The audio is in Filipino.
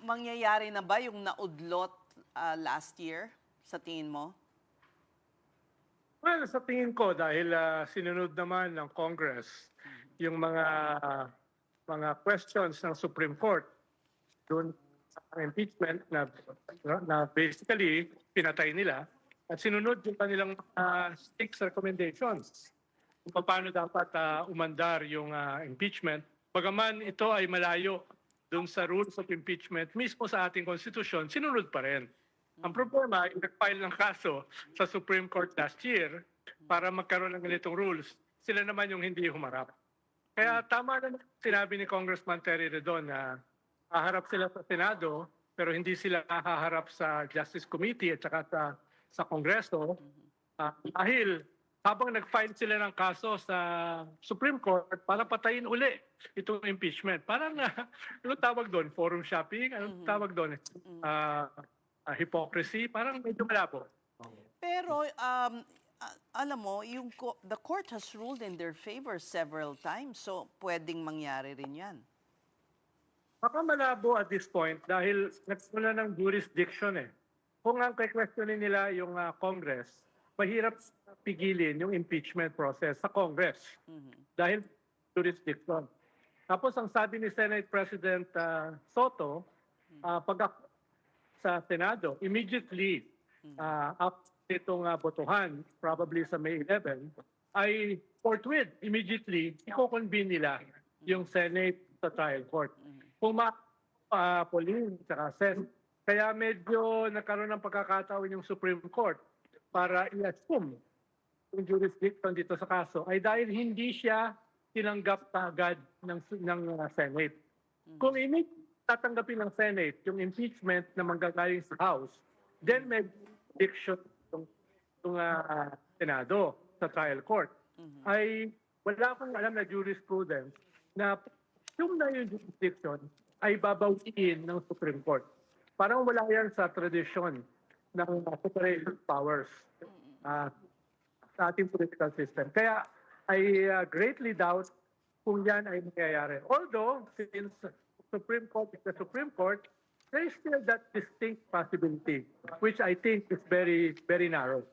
mangyayari na ba yung naudlot last year sa tingin mo? Well, sa tingin ko dahil sinunod naman ng Congress yung mga questions ng Supreme Court doon sa impeachment na basically pinatay nila at sinunod yung kanilang 6 recommendations kung paano dapat umandar yung impeachment. Bagaman ito ay malayo doon sa rules of impeachment mismo sa ating konstitusyon, sinunod pa rin. Ang problema, yung nag-file ng kaso sa Supreme Court last year para magkaroon ng ganitong rules, sila naman yung hindi humarap. Kaya tama na sinabi ni Congressman Terry Redon na haharap sila sa Senado pero hindi sila haharap sa Justice Committee at saka sa Kongreso dahil habang nag-file sila ng kaso sa Supreme Court para patayin uli itong impeachment. Parang, ano tawag doon? Forum shopping? Ano tawag doon? Hypocrisy? Parang medyo malabo. Pero alam mo, the court has ruled in their favor several times. So pwedeng mangyari rin yan. Baka malabo at this point dahil nagsimula ng jurisdiction eh. Kung ang questionin nila yung Congress, mahirap pigilin yung impeachment process sa Congress dahil jurisdiction. Tapos ang sabi ni Senate President Soto, pag sa Senado, immediately after itong botohan, probably sa May 11, ay forthwith, immediately, i-convene nila yung Senate sa trial court. Kung Pauline at Sen. Kaya medyo nagkaroon ng pagkakataon yung Supreme Court para i-assume yung jurisdiction dito sa kaso ay dahil hindi siya tinanggap agad ng Senate. Kung tatanggapin ng Senate yung impeachment na manggagaling sa House, then may jurisdiction ng Senado sa trial court. Ay wala akong alam na jurisprudence na yung jurisdiction ay babawiin ng Supreme Court. Parang wala yan sa tradisyon ng separation powers sa ating political system. Kaya I greatly doubt kung yan ay mangyayari. Although, since Supreme Court is the Supreme Court, there is still that distinct possibility, which I think is very, very narrow.